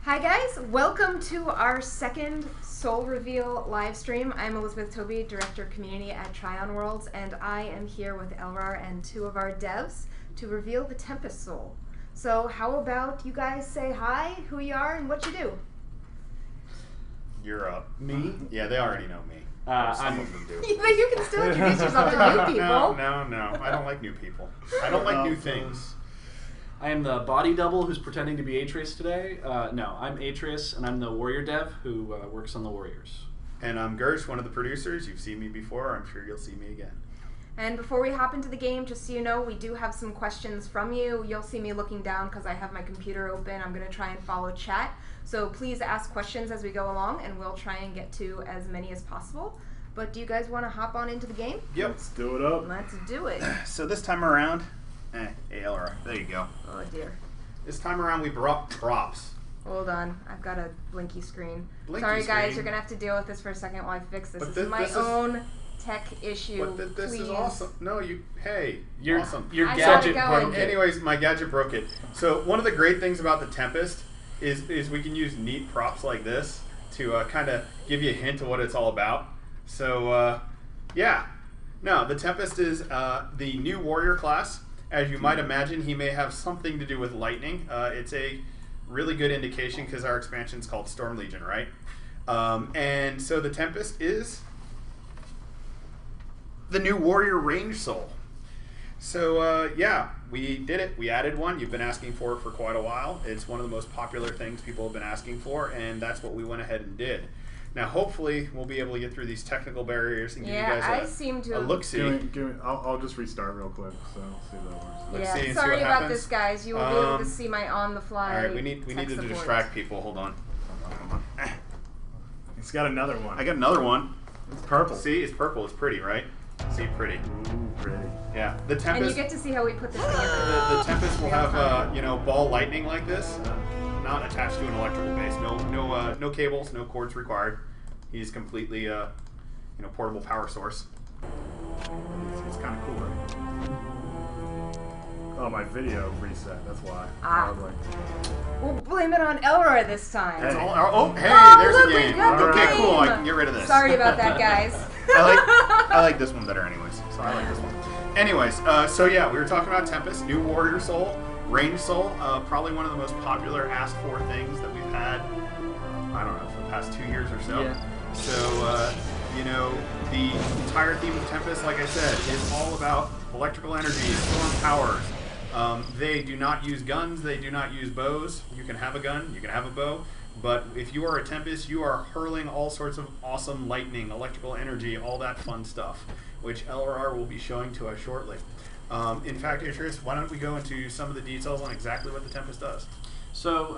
Hi guys, welcome to our second Soul Reveal live stream. I'm Elizabeth Toby, Director of Community at Tryon Worlds, and I am here with Elrar and two of our devs to reveal the Tempest Soul. So how about you guys say hi, who you are, and what you do? You're up. Me? Yeah, they already know me. Some of them do. But you can still introduce yourself to new people. No. I don't like new people. I don't like new things. I am the body double who's pretending to be Atreus today. No, I'm Atreus, and I'm the warrior dev who works on the warriors. And I'm Gersh, one of the producers. You've seen me before. I'm sure you'll see me again. And before we hop into the game, just so you know, we do have some questions from you. You'll see me looking down because I have my computer open. I'm going to try and follow chat. So please ask questions as we go along, and we'll try and get to as many as possible. But do you guys want to hop on into the game? Yep. Let's do it up. Let's do it. So this time around, hey, Elra, there you go. Oh dear. This time around we brought props. Hold on, I've got a blinky screen. Blinky Sorry guys, screen? you're going to have to deal with this for a second while I fix this. But This is my this is- own tech issue. But this Please. is awesome. No, awesome. Your I gadget got it going. broke it. Anyways, my gadget broke it. So one of the great things about the Tempest is we can use neat props like this to kind of give you a hint of what it's all about. So yeah, no, the Tempest is the new warrior class. As you might imagine, he may have something to do with lightning. It's a really good indication because our expansion is called Storm Legion, right? And so the Tempest is the new warrior range soul. So yeah, we did it. We added one. You've been asking for it for quite a while. It's one of the most popular things people have been asking for, and that's what we went ahead and did. Now, hopefully, we'll be able to get through these technical barriers and give you guys a look-see. I'll just restart real quick, so see if that works. Let's see and see sorry what about happens. this, guys. You will be able to see my on-the-fly. All right, we need to distract people. Hold on. He's got another one. I got another one. It's purple. See, it's purple. It's pretty, right? See, pretty. Ooh, pretty. Yeah, the Tempest. And you get to see how we put this together. The Tempest will have ball lightning like this, not attached to an electrical base. No cables, no cords required. He's completely portable power source. It's kind of cool, right? Oh, my video reset. That's why. Ah. I was like, We'll blame it on Elroy this time. Hey. There's look, a we game. got the Okay, game. cool. I can get rid of this. Sorry about that, guys. I like this one better, anyways. So I like this one. Anyways, so yeah, we were talking about Tempest, new warrior soul, range soul. Probably one of the most popular asked for things that we've had. I don't know, for the past 2 years or so. Yeah. So the entire theme of Tempest, like I said, is all about electrical energy, storm powers. They do not use guns. They do not use bows. You can have a gun. You can have a bow. But if you are a Tempest, you are hurling all sorts of awesome lightning, electrical energy, all that fun stuff, which LRR will be showing to us shortly. In fact, Atreus, why don't we go into some of the details on exactly what the Tempest does? So,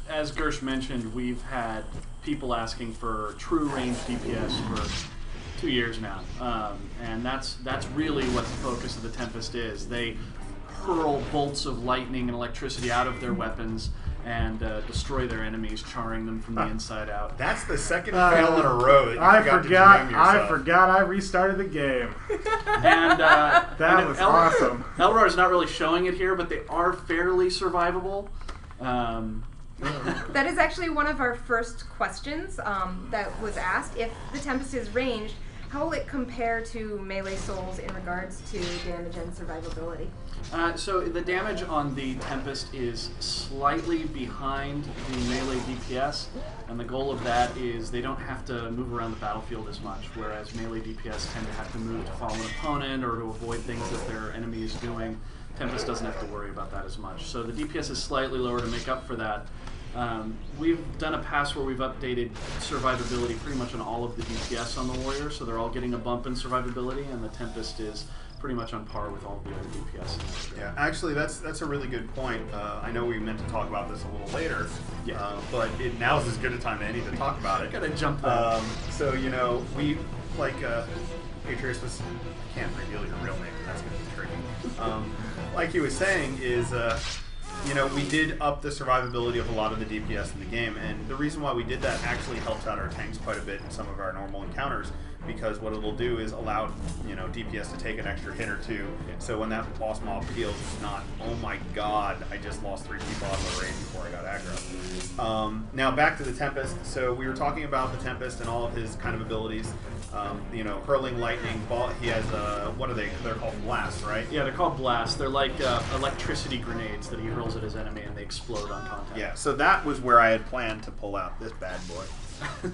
as Gersh mentioned, we've had people asking for true range DPS for 2 years now, and that's really what the focus of the Tempest is. They hurl bolts of lightning and electricity out of their weapons and destroy their enemies, charring them from the inside out. That's the second fail in a row that you I forgot to jam yourself. I forgot I restarted the game. And That was awesome. Elrar is not really showing it here, but they are fairly survivable. That is actually one of our first questions that was asked. If the Tempest is ranged, how will it compare to melee souls in regards to damage and survivability? So the damage on the Tempest is slightly behind the melee DPS, and the goal of that is they don't have to move around the battlefield as much, whereas melee DPS tend to have to move to follow an opponent or to avoid things that their enemy is doing. Tempest doesn't have to worry about that as much. So the DPS is slightly lower to make up for that. We've done a pass where we've updated survivability pretty much on all of the DPS on the Warrior, so they're all getting a bump in survivability, and the Tempest is pretty much on par with all of the other DPS. Yeah, actually, that's a really good point. I know we meant to talk about this a little later, but now's as good a time as any to talk about it. Gotta jump there. So, we, like, Atreus was, I can't reveal your real name, that's going to be tricky. Like he was saying, is you know, we did up the survivability of a lot of the DPS in the game, and the reason why we did that actually helps out our tanks quite a bit in some of our normal encounters, because what it'll do is allow, you know, DPS to take an extra hit or two, so when that boss mob heals, it's not, oh my god, I just lost 3 people out of the raid before I got aggro. Now back to the Tempest. So we were talking about the Tempest and all of his kind of abilities. You know, hurling lightning, ball. He has what are they? They're called blasts, right? Yeah, they're called blasts. They're like electricity grenades that he hurls at his enemy, and they explode on contact. Yeah. So that was where I had planned to pull out this bad boy.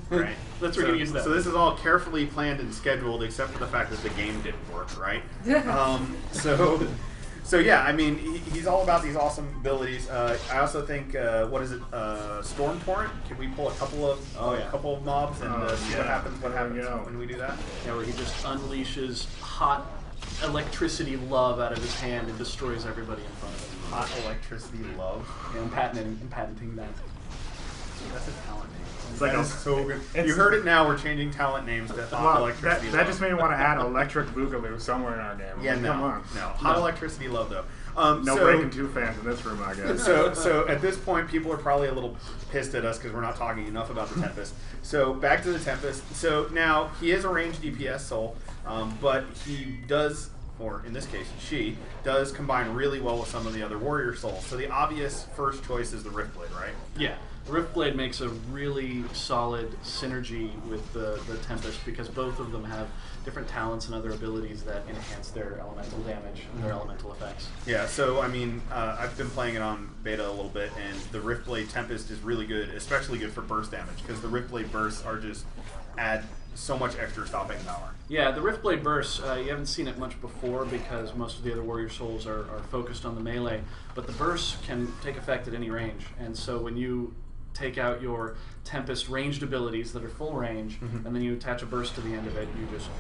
Right. That's where you use that. So this is all carefully planned and scheduled, except for the fact that the game didn't work, right? So yeah, I mean, he's all about these awesome abilities. I also think, what is it, Storm Torrent? Can we pull a couple of couple of mobs and see what happens? What happens when we do that? Yeah, where he just unleashes hot electricity love out of his hand and destroys everybody in front of him. Hot electricity love. Yeah, I'm patenting that. That's a talent name. It's like so good. You heard it now. We're changing talent names to hot electricity. That just made me want to add electric boogaloo somewhere in our game. Yeah, come on. No, hot electricity love though. No Breaking 2 fans in this room, I guess. So at this point, people are probably a little pissed at us because we're not talking enough about the Tempest. So back to the Tempest. So now he is a ranged DPS soul, but he does, or in this case, she does combine really well with some of the other warrior souls. So the obvious first choice is the Riftblade, right? Yeah. Riftblade makes a really solid synergy with the Tempest because both of them have different talents and other abilities that enhance their elemental damage and their elemental effects. Yeah, so I mean, I've been playing it on beta a little bit, and the Riftblade Tempest is really good, especially good for burst damage, because the Riftblade bursts are just add so much extra stopping power. Yeah, the Riftblade bursts, you haven't seen it much before because most of the other warrior souls are focused on the melee, but the bursts can take effect at any range, and so when you take out your Tempest ranged abilities that are full range, and then you attach a burst to the end of it, you just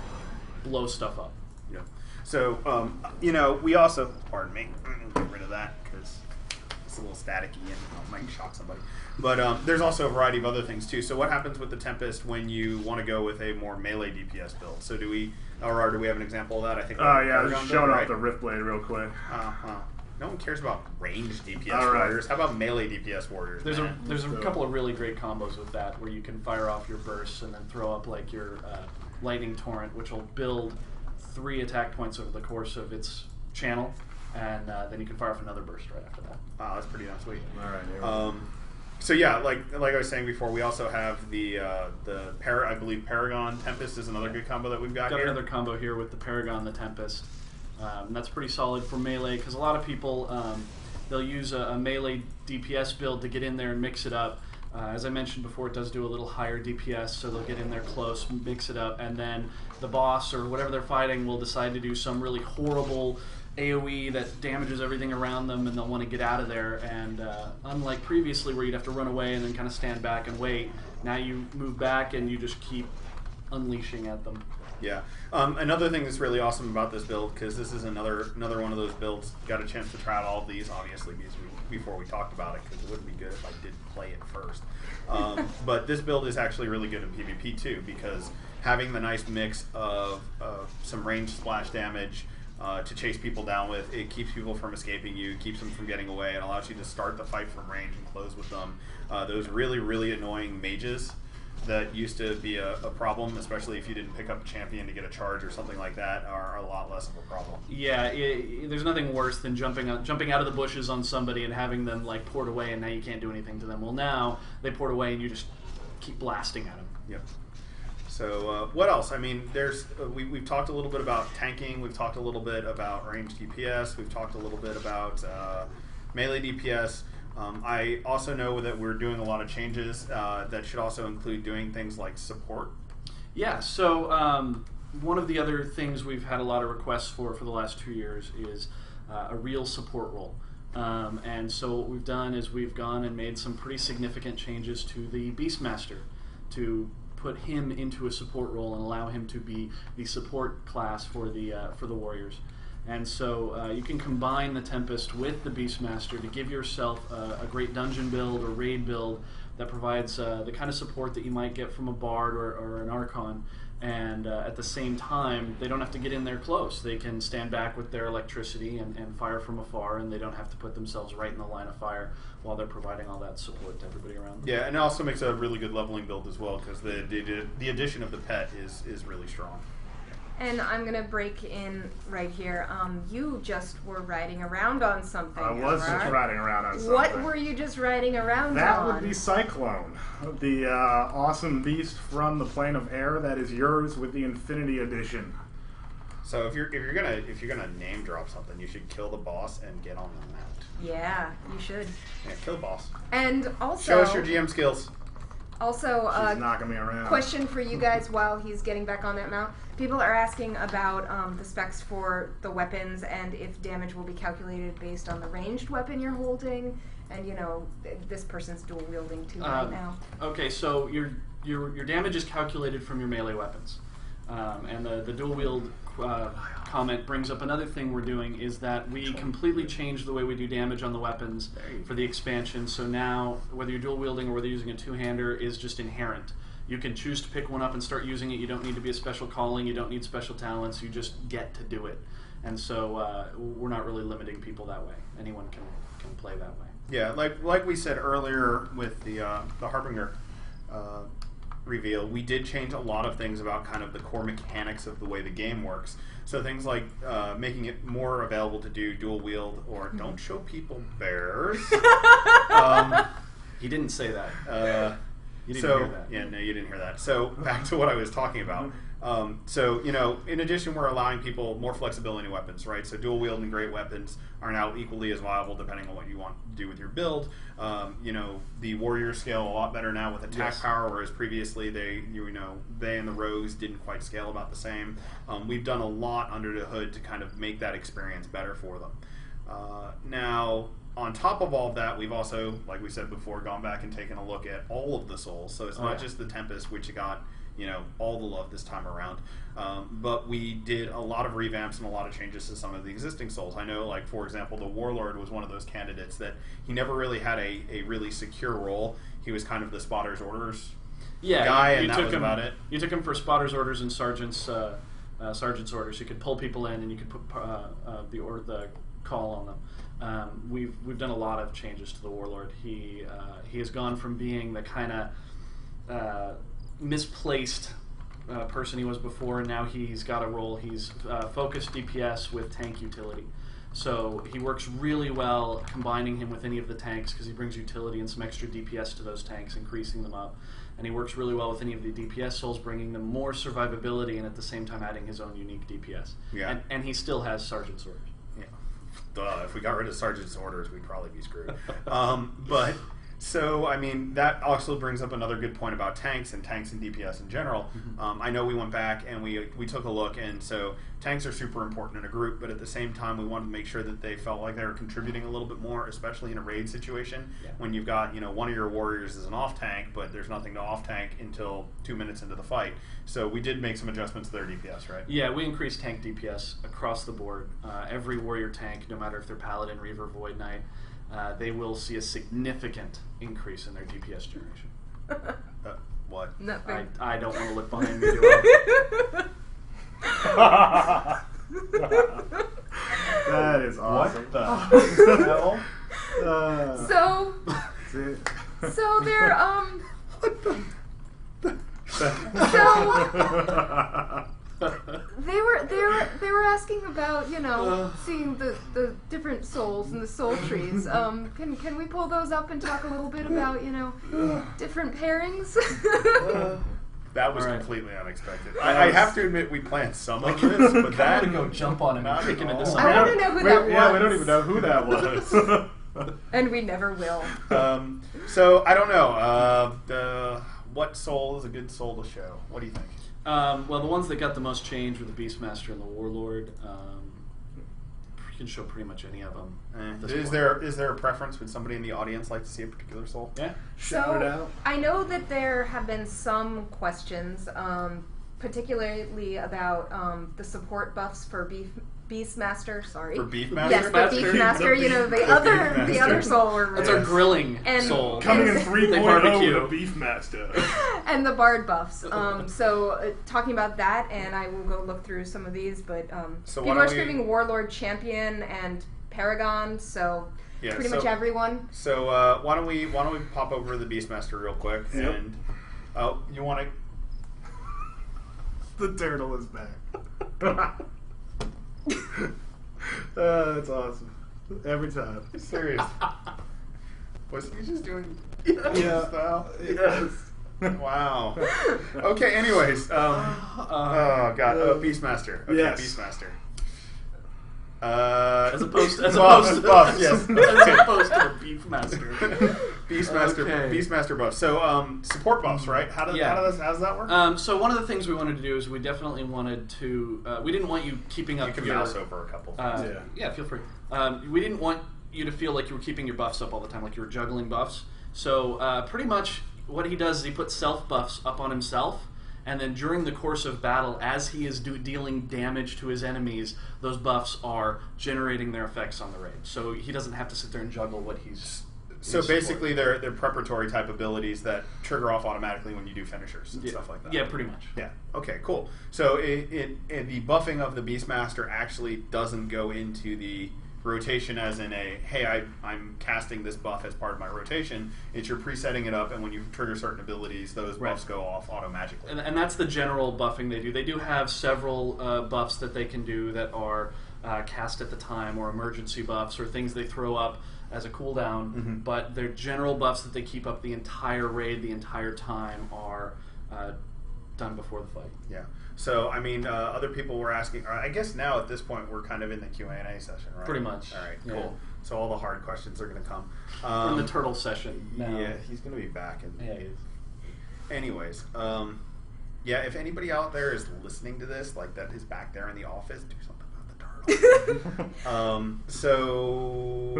blow stuff up. Yeah. So, you know, we also, pardon me, get rid of that because it's a little staticky and I might shock somebody. But there's also a variety of other things too. So what happens with the Tempest when you want to go with a more melee DPS build? So do we have an example of that? I think. Yeah, just showing off the Riftblade real quick. No one cares about ranged DPS warriors. How about melee DPS warriors? There's a couple of really great combos with that, where you can fire off your bursts and then throw up like your lightning torrent, which will build 3 attack points over the course of its channel, and then you can fire off another burst right after that. Wow, that's pretty damn sweet. All right. So yeah, like I was saying before, we also have I believe Paragon Tempest is another good combo that we've got here. Another combo here with the Paragon, the Tempest. That's pretty solid for melee because a lot of people they'll use a melee DPS build to get in there and mix it up. As I mentioned before, it does do a little higher DPS, so they'll get in there close, mix it up, and then the boss or whatever they're fighting will decide to do some really horrible AoE that damages everything around them, and they'll want to get out of there. And unlike previously where you'd have to run away and then kind of stand back and wait, now you move back and you just keep unleashing at them. Yeah. Another thing that's really awesome about this build, because this is another one of those builds, got a chance to try out all of these, obviously, before we talked about it, because it wouldn't be good if I did play it first. But this build is actually really good in PvP too, because having the nice mix of some ranged splash damage to chase people down with, it keeps people from escaping you, keeps them from getting away, and allows you to start the fight from range and close with them. Those really, really annoying mages that used to be a problem, especially if you didn't pick up a champion to get a charge or something like that, are a lot less of a problem. Yeah, there's nothing worse than jumping out of the bushes on somebody and having them like port away, and now you can't do anything to them. Well, now they port away and you just keep blasting at them. Yep. So what else? I mean, we've talked a little bit about tanking. We've talked a little bit about ranged DPS. We've talked a little bit about melee DPS. I also know that we're doing a lot of changes that should also include doing things like support. Yeah, so one of the other things we've had a lot of requests for the last 2 years is a real support role. And so what we've done is we've gone and made some pretty significant changes to the Beastmaster to put him into a support role and allow him to be the support class for the warriors. And so you can combine the Tempest with the Beastmaster to give yourself a great dungeon build or raid build that provides the kind of support that you might get from a bard or an archon. And at the same time, they don't have to get in there close. They can stand back with their electricity and fire from afar, and they don't have to put themselves right in the line of fire while they're providing all that support to everybody around them. Yeah, and it also makes a really good leveling build as well, because the addition of the pet is really strong. And I'm going to break in right here. You just were riding around on something. I was just riding around on something. What were you just riding around on? That would be Cyclone, the awesome beast from the plane of air that is yours with the Infinity Edition. So if you're gonna name drop something, you should kill the boss and get on the mount. Yeah, you should. Yeah, kill the boss. And also, Show us your GM skills. Also, she's knocking me around. Question for you guys while he's getting back on that mount. People are asking about the specs for the weapons and if damage will be calculated based on the ranged weapon you're holding. And, you know, this person's dual wielding too right now. Okay, so your damage is calculated from your melee weapons. And the dual wield comment brings up another thing we're doing, is that we completely changed the way we do damage on the weapons for the expansion. So now, whether you're dual wielding or whether you're using a two-hander is just inherent. You can choose to pick one up and start using it. You don't need to be a special calling. You don't need special talents. You just get to do it. And so we're not really limiting people that way. Anyone can play that way. Yeah, like we said earlier with the Harbinger reveal, we did change a lot of things about kind of the core mechanics of the way the game works. So things like making it more available to do dual wield or don't show people bears. He didn't say that. You didn't hear that. Yeah, no, you didn't hear that. So back to what I was talking about. So, you know, in addition, we're allowing people more flexibility in weapons, right? So dual wielding great weapons are now equally as viable depending on what you want to do with your build. You know, the warriors scale a lot better now with attack power, whereas previously they and the rogues didn't quite scale about the same. We've done a lot under the hood to kind of make that experience better for them. Now, on top of all of that, we've also, like we said before, gone back and taken a look at all of the souls. So it's not just the Tempest, which got, you know, all the love this time around. But we did a lot of revamps and a lot of changes to some of the existing souls. I know, like, for example, the Warlord was one of those candidates that he never really had a really secure role. He was kind of the spotter's orders guy, and that was about it. You took him for spotter's orders and sergeant's orders. You could pull people in and you could put the call on them. We've done a lot of changes to the Warlord. He has gone from being the kind of misplaced person he was before, and now he's got a role. He's focused DPS with tank utility. So he works really well combining him with any of the tanks because he brings utility and some extra DPS to those tanks, increasing them up. And he works really well with any of the DPS souls, bringing them more survivability and at the same time adding his own unique DPS. Yeah. And he still has Sergeant's Orders. Yeah. If we got rid of Sergeant's Orders, we'd probably be screwed. But so, I mean, that also brings up another good point about tanks and DPS in general. I know we went back and we took a look, and so tanks are super important in a group, but at the same time we wanted to make sure that they felt like they were contributing a little bit more, especially in a raid situation when you've got, you know, one of your warriors is an off tank, but there's nothing to off tank until 2 minutes into the fight. So we did make some adjustments to their DPS, right? Yeah, we increased tank DPS across the board. Every warrior tank, no matter if they're Paladin, Reaver, Void Knight, they will see a significant increase in their DPS generation. What? Nothing. I don't want to look behind me, do I? That is awesome. What the hell? So they're they were asking about, you know, seeing the different souls and the soul trees. Can we pull those up and talk a little bit about, you know, different pairings? That was completely unexpected. I have to admit we planned some of this, but that to go jump on him and kick him into I want to know who that was. Yeah, we don't even know who that was. And we never will. So I don't know. What soul is a good soul to show? What do you think? Well, the ones that got the most change were the Beastmaster and the Warlord. You can show pretty much any of them. Is there a preference? Would somebody in the audience like to see a particular soul? Yeah. Shout it out. I know that there have been some questions, particularly about the support buffs for Beastmaster, sorry. For Beefmaster? Yes, the Beefmaster, you know, the other soul remover. That's our grilling And- soul. Coming in and- 3.0 barbecue. with a Beefmaster. And the bard buffs. Talking about that, and I will go look through some of these, but So people why are don't we- screaming Warlord Champion and Paragon, so Yeah, pretty so- much everyone. So why don't we pop over to the Beastmaster real quick? Yep. And you want to? The turtle is back. That's awesome. Every time. Serious? Was he just doing? Yeah. Style? Yes. Wow. Okay. Anyways, oh god, Beastmaster. Okay, Yes. Beastmaster. As opposed to yes. as opposed to a Beefmaster. Beastmaster, Okay. Beastmaster buff. So support buffs, right? How does that work? So one of the things we wanted to do is we definitely wanted to. We didn't want you keeping up You can your. mouse over a couple. Yeah, feel free. We didn't want you to feel like you were keeping your buffs up all the time, like you were juggling buffs. So pretty much what he does is he puts self buffs up on himself, and then during the course of battle, as he is dealing damage to his enemies, those buffs are generating their effects on the raid. So he doesn't have to sit there and juggle what he's. So basically, they're preparatory type abilities that trigger off automatically when you do finishers and stuff like that. Yeah, pretty much. Yeah. Okay. Cool. So the buffing of the Beastmaster actually doesn't go into the rotation as in a hey, I'm casting this buff as part of my rotation. It's you're presetting it up, and when you trigger certain abilities, those buffs go off automatically. And that's the general buffing they do. They do have several buffs that they can do that are cast at the time, or emergency buffs, or things they throw up as a cooldown. But their general buffs that they keep up the entire raid, the entire time, are done before the fight. Yeah. So I mean, other people were asking. I guess now at this point we're kind of in the Q&A session, right? Pretty much. All right. Yeah. Cool. So all the hard questions are going to come. We're in the turtle session now. Yeah, he's going to be back. Yeah, he is. Anyways, yeah. If anybody out there is listening to this, like that is back there in the office, do something about the turtle. So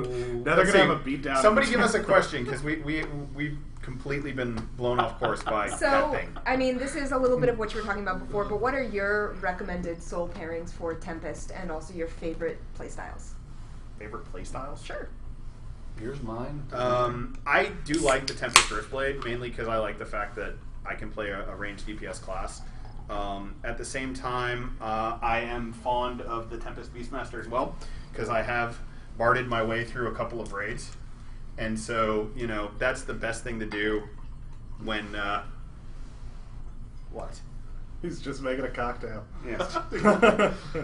Now they're gonna have a beatdown. Somebody give us a question because we've completely been blown off course by that So, thing. I mean, this is a little bit of what you were talking about before, but what are your recommended soul pairings for Tempest, and also your favorite playstyles? Favorite playstyles? Sure. Here's mine. I do like the Tempest Riftblade, mainly because I like the fact that I can play a ranged DPS class. At the same time, I am fond of the Tempest Beastmaster as well, because I have barded my way through a couple of raids. And so, you know, that's the best thing to do when... what? He's just making a cocktail. Yeah.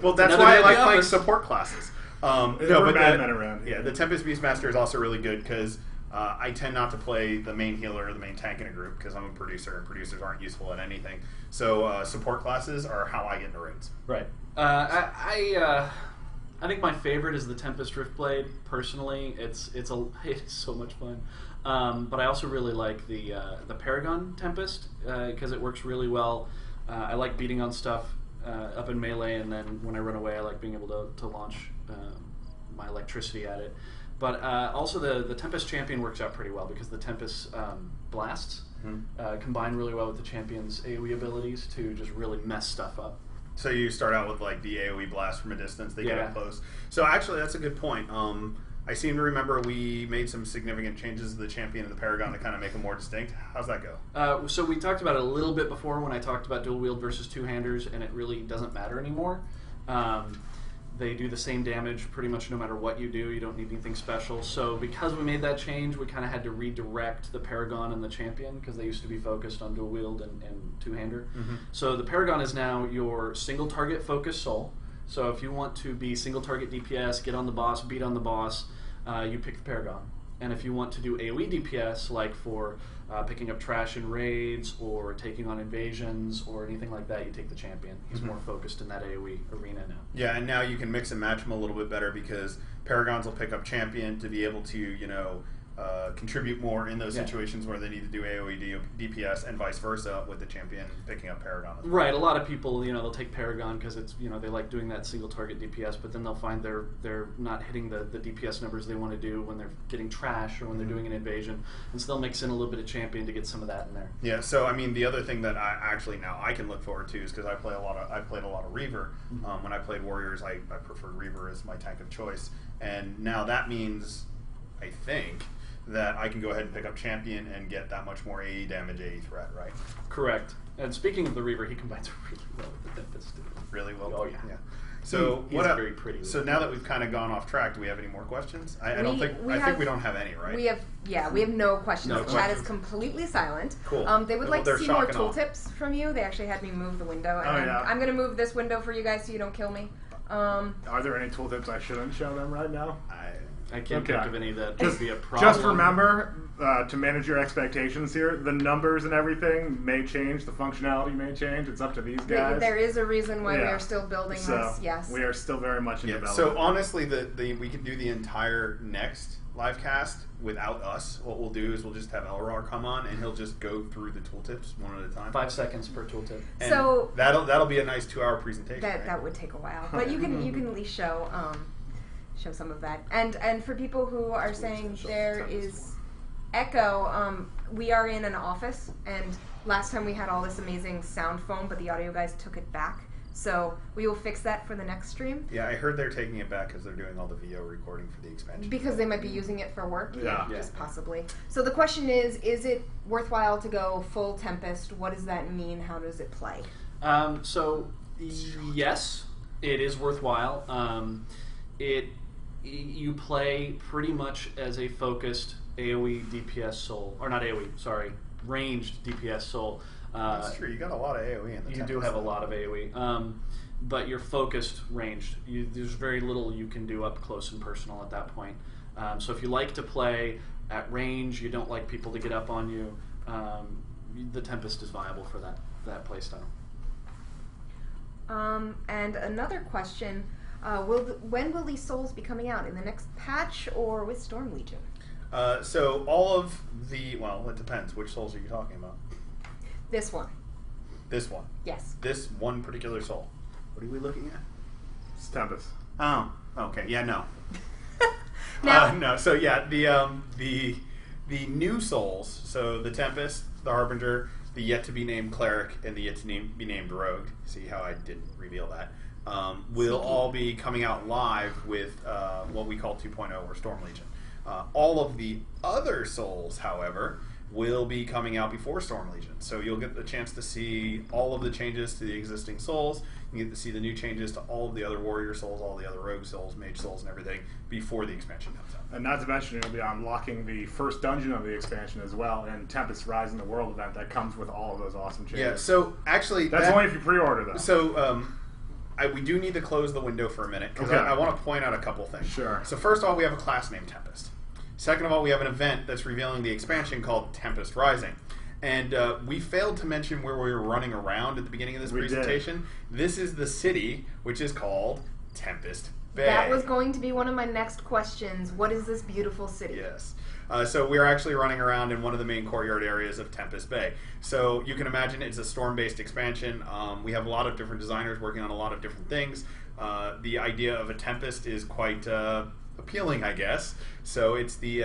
Well, that's Another why I day like at the playing office. support classes. No, We're but bad men around here. yeah, the Tempest Beastmaster is also really good because I tend not to play the main healer or the main tank in a group because I'm a producer and producers aren't useful at anything. So support classes are how I get into raids. Right. I think my favorite is the Tempest Riftblade. Personally, it's so much fun. But I also really like the Paragon Tempest because it works really well. I like beating on stuff up in melee, and then when I run away, I like being able to launch my electricity at it. But also the Tempest Champion works out pretty well because the Tempest blasts combine really well with the Champion's AoE abilities to just really mess stuff up. So you start out with like the AoE blast from a distance, they get Yeah. up close. So actually that's a good point. I seem to remember we made some significant changes to the Champion and the Paragon to kind of make them more distinct. How's that go? So we talked about it a little bit before when I talked about dual wield versus two-handers, and it really doesn't matter anymore. They do the same damage pretty much no matter what you do. You don't need anything special. So because we made that change, we kind of had to redirect the Paragon and the Champion because they used to be focused on dual wield and two-hander. So the Paragon is now your single target focused soul. So if you want to be single target DPS, get on the boss, beat on the boss, you pick the Paragon. And if you want to do AoE DPS, like for picking up trash in raids or taking on invasions or anything like that, you take the Champion. He's more focused in that AoE arena now. Yeah, and now you can mix and match them a little bit better because Paragons will pick up Champion to be able to, you know, contribute more in those situations where they need to do AoE DPS and vice versa with the champion picking up paragon. Right, a lot of people, they'll take paragon because it's, they like doing that single target DPS, but then they'll find they're not hitting the DPS numbers they want to do when they're getting trash or when they're doing an invasion, and so they'll mix in a little bit of champion to get some of that in there. Yeah, so I mean the other thing that I actually now I can look forward to is because I played a lot of Reaver. When I played Warriors, I preferred Reaver as my tank of choice, and now that means, I think, that I can go ahead and pick up champion and get that much more AE damage, AE threat, right? Correct. And speaking of the Reaver, he combines really well with the Tempest. Really well? Oh, yeah. So he's very pretty. So now that we've kind of gone off track, do we have any more questions? I think we don't have any, right? We have no questions. No the chat is questions. completely silent. Cool. They would like to see more tooltips from you. They actually had me move the window, and I'm going to move this window for you guys so you don't kill me. Are there any tooltips I shouldn't show them right now? I can't think of any that would be a problem. Just remember to manage your expectations here. The numbers and everything may change. The functionality may change. It's up to these guys. There is a reason why we are still building this. Yes, we are still very much in development. So honestly, we can do the entire next live cast without us. What we'll do is we'll just have Elrar come on and he'll just go through the tooltips one at a time. 5 seconds per tooltip. And so that'll be a nice 2-hour presentation. That would take a while, but you can at least show some of that. And for people who are saying there is echo, we are in an office, and last time we had all this amazing sound foam, but the audio guys took it back. So we will fix that for the next stream. Yeah, I heard they're taking it back because they're doing all the VO recording for the expansion. Because they might be using it for work. Yeah. Just possibly. So the question is it worthwhile to go full Tempest? What does that mean? How does it play? So yes, it is worthwhile. You play pretty much as a focused AoE DPS soul, or not AoE, sorry, ranged DPS soul. That's true. You got a lot of AoE in the You do have a lot of AoE, but you're focused ranged. There's very little you can do up close and personal at that point. So if you like to play at range, you don't like people to get up on you, the Tempest is viable for that playstyle. And another question, when will these souls be coming out? In the next patch or with Storm Legion? So all of well, it depends. Which souls are you talking about? This one. This one? Yes. This one particular soul. What are we looking at? It's Tempest. Oh, okay. Yeah, no. Now, no. So yeah, the new souls. So the Tempest, the Harbinger, the yet to be named Cleric, and the yet to be named Rogue. See how I didn't reveal that? Will all be coming out live with what we call 2.0 or Storm Legion. All of the other souls, however, will be coming out before Storm Legion. So you'll get the chance to see all of the changes to the existing souls. You get to see the new changes to all of the other warrior souls, all the other rogue souls, mage souls, and everything before the expansion comes out. And not to mention, you'll be unlocking the first dungeon of the expansion as well, and Tempest Rise in the World event that comes with all of those awesome changes. Yeah, so actually... That's only if you pre-order, though. So, we do need to close the window for a minute, because I want to point out a couple things. Sure. So first of all, we have a class named Tempest. Second of all, we have an event that's revealing the expansion called Tempest Rising. And we failed to mention where we were running around at the beginning of this presentation. This is the city, which is called Tempest Bay. That was going to be one of my next questions. What is this beautiful city? Yes. So we're actually running around in one of the main courtyard areas of Tempest Bay. So you can imagine it's a storm-based expansion. We have a lot of different designers working on a lot of different things. The idea of a Tempest is quite appealing, I guess. So it's the...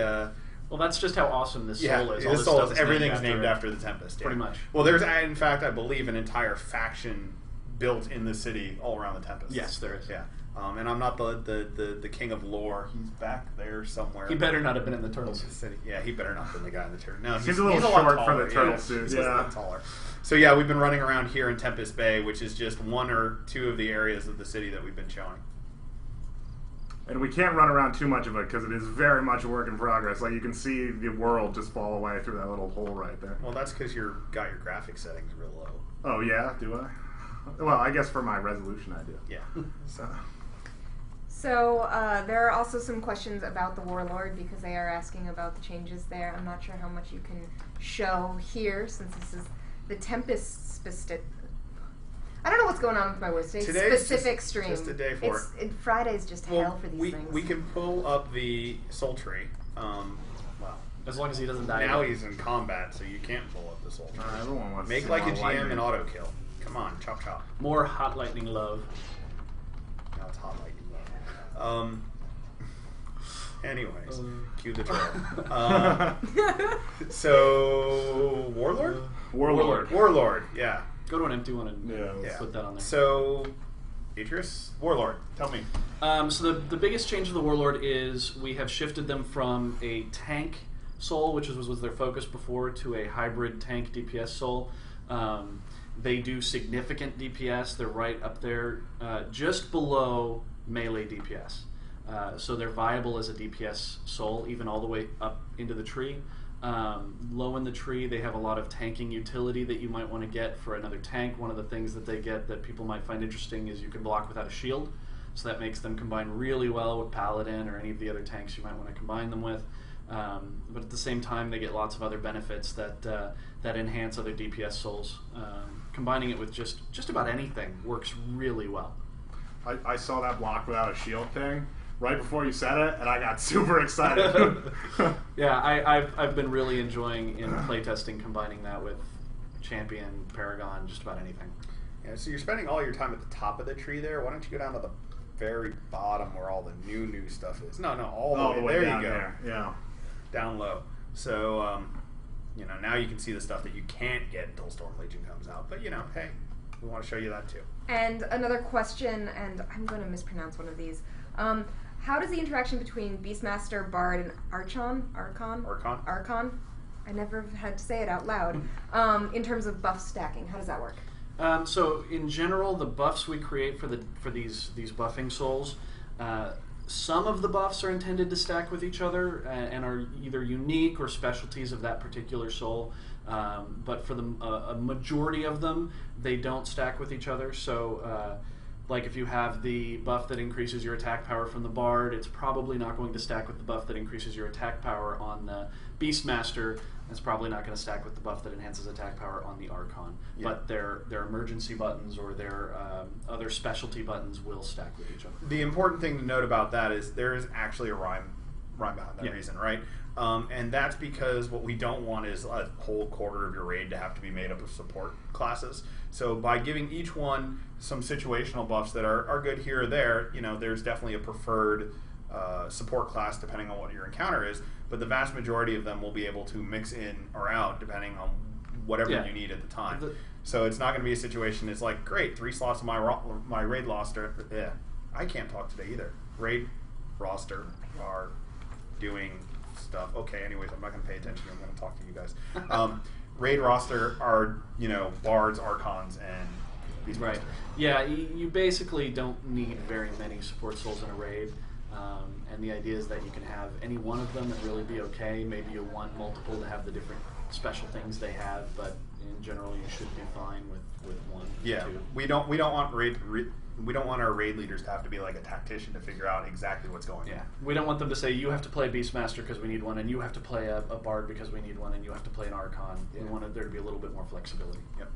well, that's just how awesome this soul is. This soul is everything's named after the Tempest. Pretty much. Well, there's, in fact, I believe, an entire faction built in the city all around the Tempest. Yes, there is. Yeah. And I'm not the king of lore. He's back there somewhere. He better not have been in the turtle suit. City. Yeah, he better not have been the guy in the turtle. No, he's a little short for the turtle suit. He's a lot taller. So yeah, we've been running around here in Tempest Bay, which is just one or two of the areas of the city that we've been showing. And we can't run around too much of it because it is very much a work in progress. Like you can see the world just fall away through that little hole right there. Well, that's because you got your graphic settings real low. Oh yeah, do I? Well, I guess for my resolution I do. Yeah. So there are also some questions about the Warlord because they are asking about the changes there. I'm not sure how much you can show here since this is the Tempest specific. I don't know what's going on with my words today. Specific stream. Just a day for Friday's just hell for these things. We can pull up the soul tree. Well, As long as he doesn't die. Now he's in combat, so you can't pull up the soul. Everyone wants Make to like a see more GM and lightning. auto kill. Come on, chop chop. More hot lightning love. Now it's hot lightning. Anyways, cue the troll. So Warlord. Warlord. Yeah. Go to an empty one and Yeah. put that on there. So, Atreus, Warlord, tell me. So the biggest change of the Warlord is we have shifted them from a tank soul, which was their focus before, to a hybrid tank DPS soul. They do significant DPS. They're right up there, just below melee DPS. So they're viable as a DPS soul, even all the way up into the tree. Low in the tree, they have a lot of tanking utility that you might want to get for another tank. One of the things that they get that people might find interesting is you can block without a shield. So that makes them combine really well with Paladin or any of the other tanks you might want to combine them with. But at the same time, they get lots of other benefits that enhance other DPS souls. Combining it with just about anything works really well. I saw that block without a shield thing right before you said it, and I got super excited. Yeah, I've been really enjoying in playtesting combining that with Champion, Paragon, just about anything. Yeah, so you're spending all your time at the top of the tree there. Why don't you go down to the very bottom where all the new stuff is? No, all the way there. down You go. there. Yeah. Down low. So, now you can see the stuff that you can't get until Storm Legion comes out. But, hey, we want to show you that too. And another question, and I'm going to mispronounce one of these. How does the interaction between Beastmaster, Bard, and Archon? I never had to say it out loud. In terms of buff stacking, how does that work? So in general, the buffs we create for these buffing souls, some of the buffs are intended to stack with each other and are either unique or specialties of that particular soul. But for a majority of them, they don't stack with each other. So like if you have the buff that increases your attack power from the Bard, it's probably not going to stack with the buff that increases your attack power on the Beastmaster. It's probably not going to stack with the buff that enhances attack power on the Archon. Yeah. But their emergency buttons or their other specialty buttons will stack with each other. The important thing to note about that is there is actually a rhyme behind that reason, right? And that's because what we don't want is a whole quarter of your raid to have to be made up of support classes. So by giving each one some situational buffs that are good here or there, there's definitely a preferred support class depending on what your encounter is, but the vast majority of them will be able to mix in or out depending on whatever you need at the time. So it's not going to be a situation that's like, great, 3 slots of my raid roster. Yeah, I can't talk today either. Raid roster are doing stuff. Okay, anyways, I'm not going to pay attention. I'm going to talk to you guys. Raid roster are, bards, archons, and beastmasters. Right. Yeah, you basically don't need very many support souls in a raid. And the idea is that you can have any one of them and really be okay. Maybe you want multiple to have the different special things they have, but in general, you should be fine with one. Yeah, two. We don't want we don't want our raid leaders to have to be like a tactician to figure out exactly what's going on. Yeah, we don't want them to say you have to play Beastmaster because we need one, and you have to play a Bard because we need one, and you have to play an Archon. Yeah. We want there to be a little bit more flexibility. Yep.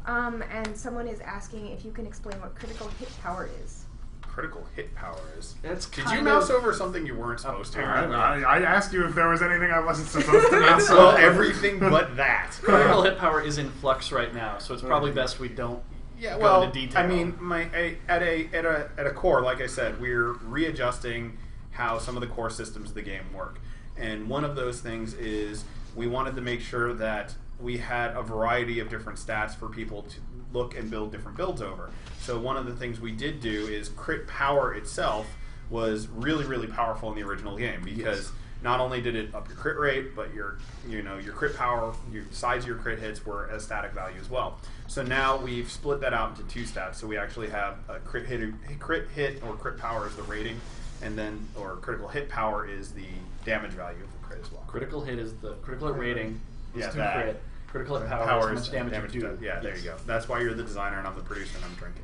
And someone is asking if you can explain what critical hit power is. Critical hit power is. Did you mouse over something you weren't supposed to? I asked you if there was anything I wasn't supposed to mouse Well, over. everything but that. Critical hit power is in flux right now, so it's probably best we don't go into detail. I mean, at a core, like I said, we're readjusting how some of the core systems of the game work. And one of those things is we wanted to make sure that we had a variety of different stats for people to look and build different builds over. So one of the things we did do is crit power itself was really, really powerful in the original game because not only did it up your crit rate, but your crit power, your size of your crit hits were a static value as well. So now we've split that out into 2 stats. So we actually have a crit hit or crit power is the rating, and then critical hit power is the damage value of the crit as well. Critical hit is the critical hit rating. Is to that. crit. Critical hit power is how much damage you do. Yeah, there you go. That's why you're the designer and I'm the producer and I'm drinking.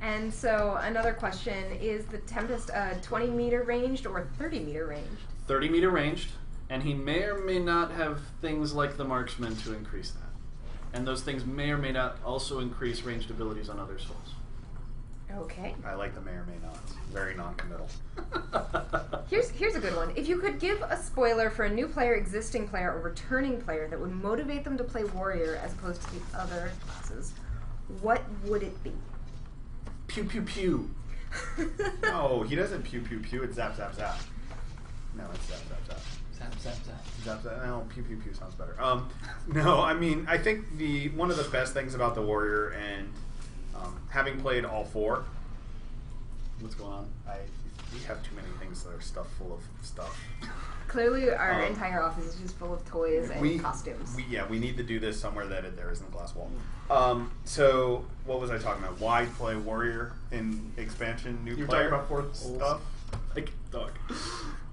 And so another question, is the Tempest 20 meter ranged or 30 meter ranged? 30 meter ranged, and he may or may not have things like the marksman to increase that. And those things may or may not also increase ranged abilities on other souls. Okay. I like the may or may nots. Very non-committal. Here's a good one. If you could give a spoiler for a new player, existing player, or returning player that would motivate them to play warrior as opposed to the other classes, what would it be? Pew pew pew. No, he doesn't pew pew pew. It's zap zap zap. No, it's zap zap zap. Zap zap zap. Zap zap. No, pew pew pew sounds better. No, I mean, I think one of the best things about the warrior and having played all four. What's going on? We have too many things that are stuffed full of stuff. Clearly, our entire office is just full of toys and costumes. We need to do this somewhere that there isn't a glass wall. So, what was I talking about? Why play warrior in expansion? New player? Talking about fourth stuff? Like dog.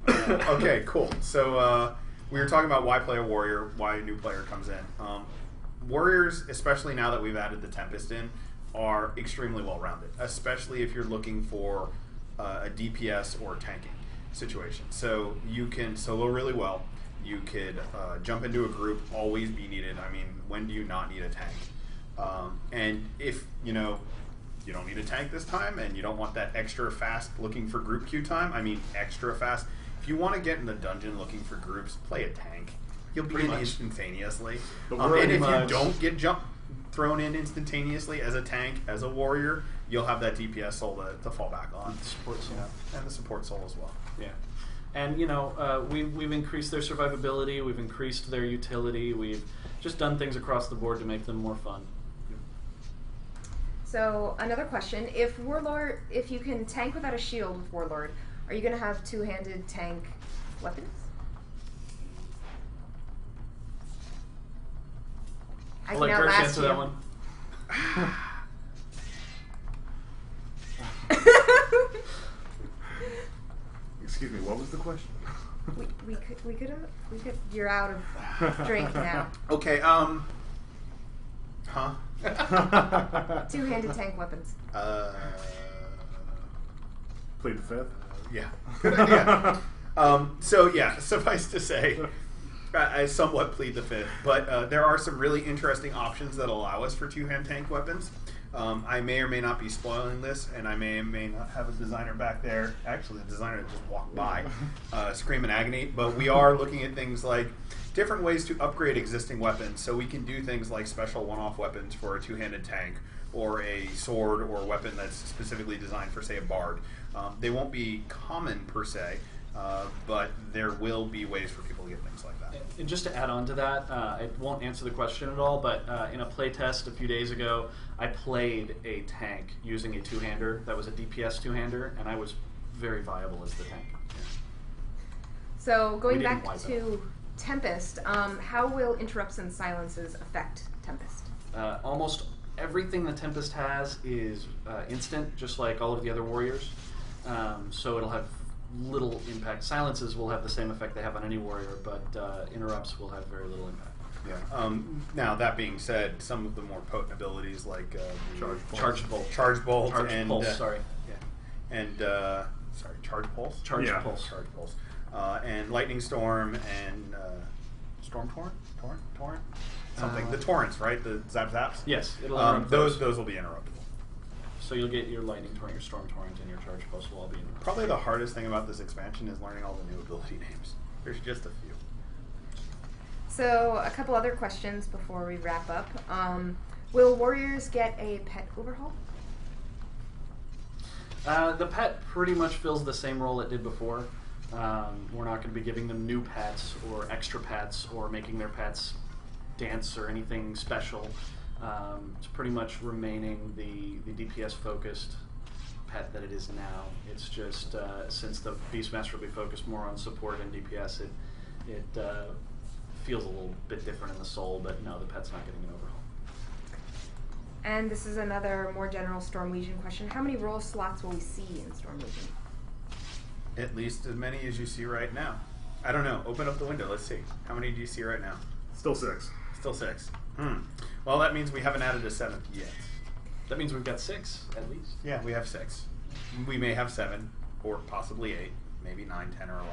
Okay, cool. So, we were talking about why play a warrior, why a new player comes in. Warriors, especially now that we've added the Tempest in, are extremely well-rounded, especially if you're looking for a DPS or tanking situation. So you can solo really well. You could jump into a group, always be needed. I mean, when do you not need a tank? And if you don't need a tank this time, and you don't want that extra fast looking for group queue time. I mean, extra fast. If you want to get in the dungeon looking for groups, play a tank. You'll be in instantaneously. And if you don't get thrown in instantaneously as a tank, as a warrior, you'll have that DPS soul to fall back on. The support soul. And the support soul as well. Yeah. And, we've increased their survivability, we've increased their utility, we've just done things across the board to make them more fun. So, another question. If you can tank without a shield with Warlord, are you going to have two-handed tank weapons? I'll let Gersh answer that one. Excuse me, what was the question? we could you're out of drink now. Okay, Two-handed tank weapons. Plead the fifth? Yeah. Good idea. So yeah, suffice to say, I somewhat plead the fifth, but there are some really interesting options that allow us for two-hand tank weapons. I may or may not be spoiling this, and I may or may not have a designer back there. Actually, the designer just walked by, screaming agony. But we are looking at things like different ways to upgrade existing weapons. So we can do things like special one-off weapons for a two-handed tank, or a sword or weapon that's specifically designed for, say, a bard. They won't be common per se, but there will be ways for people to get things like that. And just to add on to that, it won't answer the question at all, but in a play test a few days ago, I played a tank using a two-hander that was a DPS two-hander, and I was very viable as the tank. So going back to Tempest, how will interrupts and silences affect Tempest? Almost everything the Tempest has is instant, just like all of the other warriors. So it'll have little impact. Silences will have the same effect they have on any warrior, but interrupts will have very little impact. Yeah. Now that being said, some of the more potent abilities like Charged Bolt, Charge Pulse, Charge Pulse, Charge Pulse, and Lightning Storm and Storm Torrent, something. The torrents, right? The zaps. Yes, it'll those will be interruptible. So you'll get your Lightning Torrent, your Storm Torrent, and your Charge Pulse will all be interruptible. Probably the hardest thing about this expansion is learning all the new ability names. There's just a few. So a couple other questions before we wrap up. Will warriors get a pet overhaul? The pet pretty much fills the same role it did before. We're not going to be giving them new pets or extra pets or making their pets dance or anything special. It's pretty much remaining the DPS focused pet that it is now. It's just since the Beastmaster will be focused more on support and DPS, it feels a little bit different in the soul, but no, the pet's not getting an overhaul. And this is another more general Storm Legion question. How many role slots will we see in Storm Legion? At least as many as you see right now. I don't know. Open up the window. Let's see. How many do you see right now? Still 6. Still 6. Well, that means we haven't added a 7th yet. That means we've got 6, at least. Yeah, we have 6. We may have 7, or possibly 8, maybe 9, 10, or 11.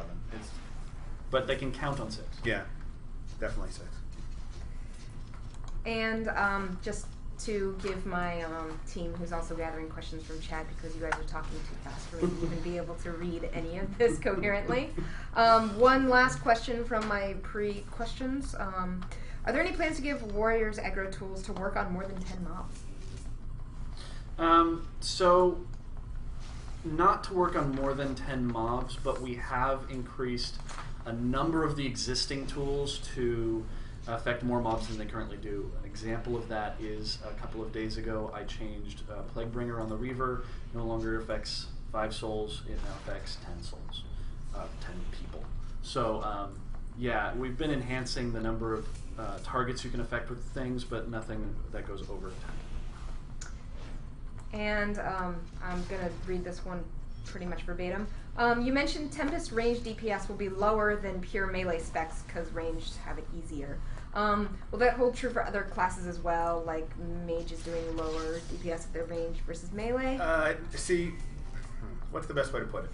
But they can count on 6. Yeah, definitely 6. And just to give my team, who's also gathering questions from chat because you guys are talking too fast for me to even be able to read any of this coherently. One last question from my pre-questions. Are there any plans to give warriors aggro tools to work on more than 10 mobs? So, not to work on more than 10 mobs, but we have increased a number of the existing tools to affect more mobs than they currently do. An example of that is a couple of days ago I changed Plaguebringer on the Reaver. No longer affects 5 souls, it now affects 10 souls, 10 people. So yeah, we've been enhancing the number of targets you can affect with things, but nothing that goes over 10. And I'm going to read this one pretty much verbatim. You mentioned Tempest Range DPS will be lower than pure melee specs because ranged have it easier. Will that hold true for other classes as well, like mages doing lower DPS if they're ranged versus melee? See, what's the best way to put it?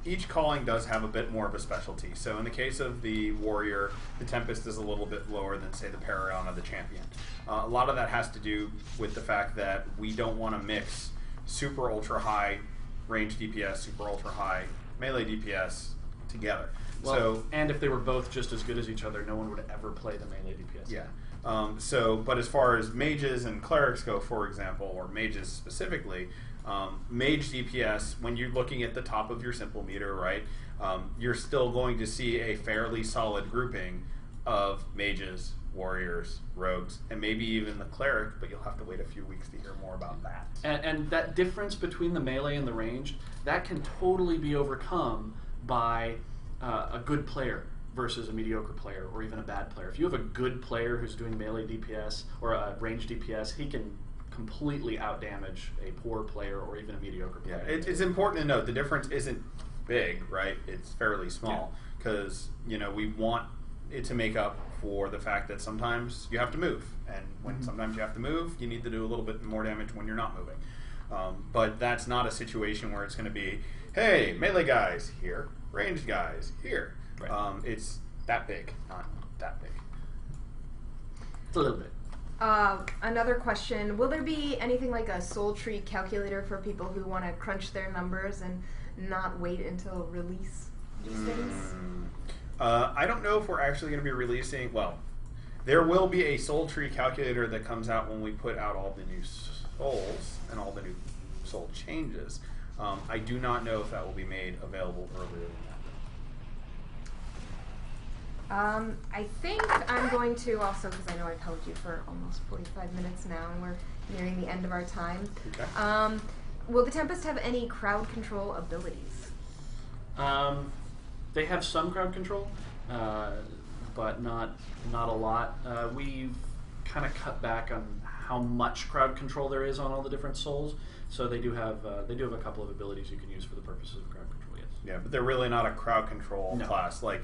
Each calling does have a bit more of a specialty. So in the case of the warrior, the Tempest is a little bit lower than, say, the paragon or the champion. A lot of that has to do with the fact that we don't want to mix super ultra high range DPS, super ultra high melee DPS together. Well, and if they were both just as good as each other, no one would ever play the melee DPS. Yeah. But as far as mages and clerics go, for example, or mages specifically, mage DPS, when you're looking at the top of your simple meter, right, you're still going to see a fairly solid grouping of mages, warriors, rogues, and maybe even the cleric, but you'll have to wait a few weeks to hear more about that. And that difference between the melee and the ranged, that can totally be overcome by a good player versus a mediocre player or even a bad player. If you have a good player who's doing melee DPS or a range DPS, he can completely outdamage a poor player or even a mediocre player. Yeah, it's important to note the difference isn't big, right? It's fairly small because we want it to make up for the fact that sometimes you have to move, and when sometimes you have to move, you need to do a little bit more damage when you're not moving. But that's not a situation where it's going to be, hey, melee guys here, ranged guys here. Right. It's that big, not that big. It's a little bit. Another question, will there be anything like a soul tree calculator for people who want to crunch their numbers and not wait until release these days? I don't know if we're actually going to be releasing, well, there will be a soul tree calculator that comes out when we put out all the new souls and all the new soul changes. I do not know if that will be made available earlier than that. I think I'm going to also, because I know I've held you for almost 45 minutes now and we're nearing the end of our time. Okay. Will the Tempest have any crowd control abilities? They have some crowd control, but not a lot. We've kind of cut back on how much crowd control there is on all the different souls, so they do have a couple of abilities you can use for the purposes of crowd control. Yes. Yeah, but they're really not a crowd control class. Like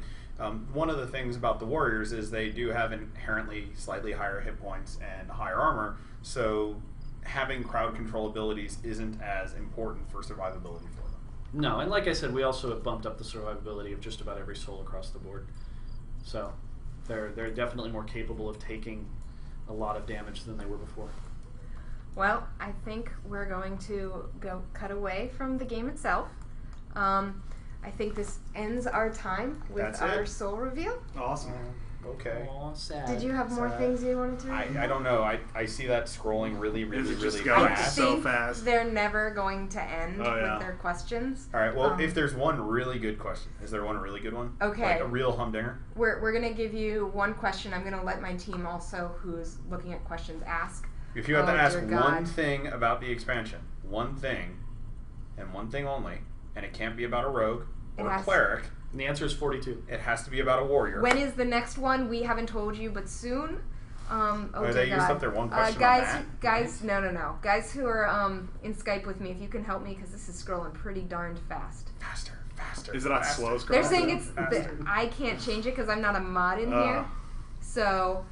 one of the things about the warriors is they do have inherently slightly higher hit points and higher armor, so having crowd control abilities isn't as important for survivability for them. No, and like I said, we also have bumped up the survivability of just about every soul across the board. So they're definitely more capable of taking a lot of damage than they were before. Well, I think we're going to go cut away from the game itself. I think this ends our time with our soul reveal. Awesome. Okay. Aww, sad. Did you have more things you wanted to reveal? I don't know. I see that scrolling really just fast. going I so think fast. they're never going to end with their questions. All right. Well, if there's one really good question, is there one really good one? Okay. Like a real humdinger? We're going to give you one question. I'm going to let my team also, who's looking at questions, ask. If you have to ask one thing about the expansion, one thing, and one thing only, and it can't be about a rogue or a cleric. And the answer is 42. It has to be about a warrior. When is the next one? We haven't told you, but soon. They used up their one question guys, on that. Guys, no. Guys who are in Skype with me, if you can help me, because this is scrolling pretty darned fast. Faster. Is it on slow scroll? They're saying it's... I can't change it because I'm not a mod in here. So,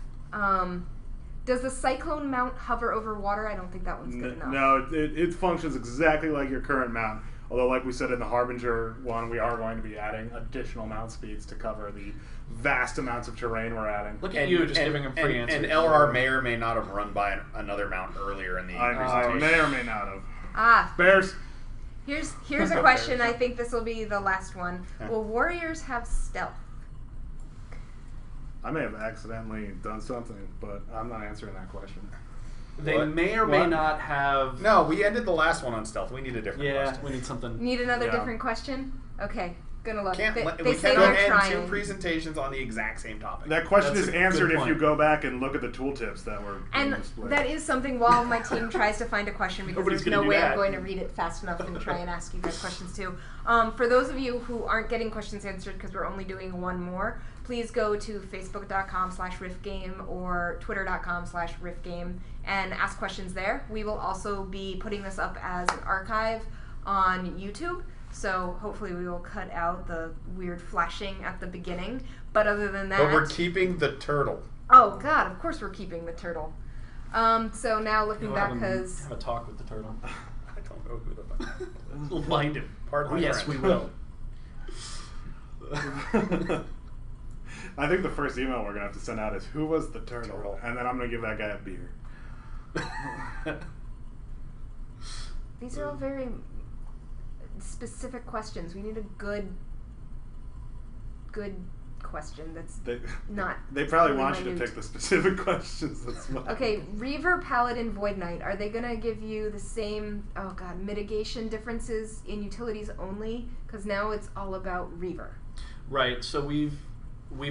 does the Cyclone mount hover over water? I don't think that one's good enough. No, it functions exactly like your current mount. Although, like we said in the Harbinger one, we are going to be adding additional mount speeds to cover the vast amounts of terrain we're adding. Look at you just giving them free answers. And LR may or may not have run by another mount earlier in the presentation. May or may not have. Ah. Bears. Here's a question. I think this will be the last one. Will warriors have stealth? I may have accidentally done something, but I'm not answering that question. They may or may not have... No, we ended the last one on stealth. We need a different question. Yeah, we need something... Need another different question? Okay, gonna look. We They say cannot they're end trying. 2 presentations on the exact same topic. That question That's is a answered good if you point. go back and look at the tooltips that were And displayed. that is something while my team tries to find a question, because Nobody's there's gonna no do way that. I'm going to read it fast enough and try and ask you guys questions too. For those of you who aren't getting questions answered because we're only doing one more, please go to facebook.com/riffgame or twitter.com/riffgame and ask questions there. We will also be putting this up as an archive on YouTube. So hopefully we will cut out the weird flashing at the beginning. But other than that... But we're keeping the turtle. Oh god, of course we're keeping the turtle. So now looking back, because... Have a talk with the turtle. I don't know who the fuck. We'll find him. Pardon my Yes, we French. will. I think the first email we're going to have to send out is, who was the turtle? And then I'm going to give that guy a beer. These are all very specific questions. We need a good question that's not... They probably really want you to minute. pick the specific questions. That's why. Okay, Reaver, Paladin, Void Knight. Are they going to give you the same, mitigation differences in utilities only? Because now it's all about Reaver. Right, so we've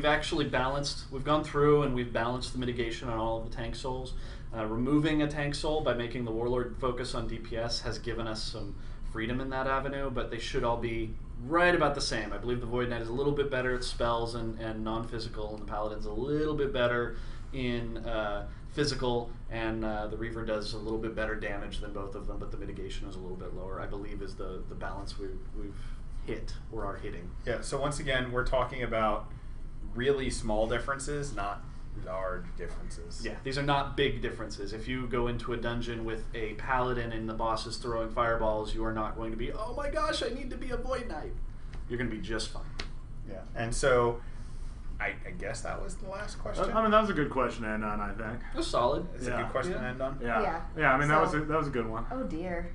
actually balanced, we've gone through and we've balanced the mitigation on all of the tank souls. Removing a tank soul by making the Warlord focus on DPS has given us some freedom in that avenue, but they should all be right about the same. I believe the Void Knight is a little bit better at spells and non-physical, and the Paladin's a little bit better in physical, and the Reaver does a little bit better damage than both of them, but the mitigation is a little bit lower, I believe, is the balance we've hit or are hitting. Yeah, so once again, we're talking about really small differences, not large differences. Yeah, these are not big differences. If you go into a dungeon with a paladin and the boss is throwing fireballs, you are not going to be, oh my gosh, I need to be a Void Knight. You're going to be just fine. Yeah, and so I guess that was the last question. I mean, that was a good question to end on, I think. It was solid. It's a good question to end on. Yeah, I mean, that was a good one. Oh dear.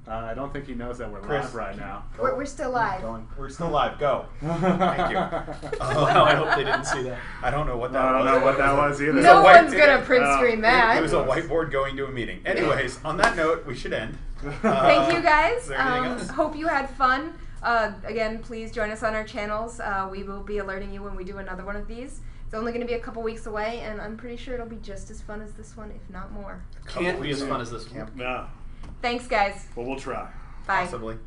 I don't think he knows that we're Chris, live right now. We're still live. We're still live. Go. Thank you. Wow, I hope they didn't see that. I don't know what that I was. don't know what that was either. No white- one's going to print screen that. It was a whiteboard going to a meeting. Anyways, on that note, we should end. Thank you guys. Is there anything else? Hope you had fun. Again, please join us on our channels. We will be alerting you when we do another one of these. It's only going to be a couple weeks away, and I'm pretty sure it'll be just as fun as this one, if not more. Can't be as fun as this one. No. Thanks, guys. Well, we'll try. Bye. Possibly.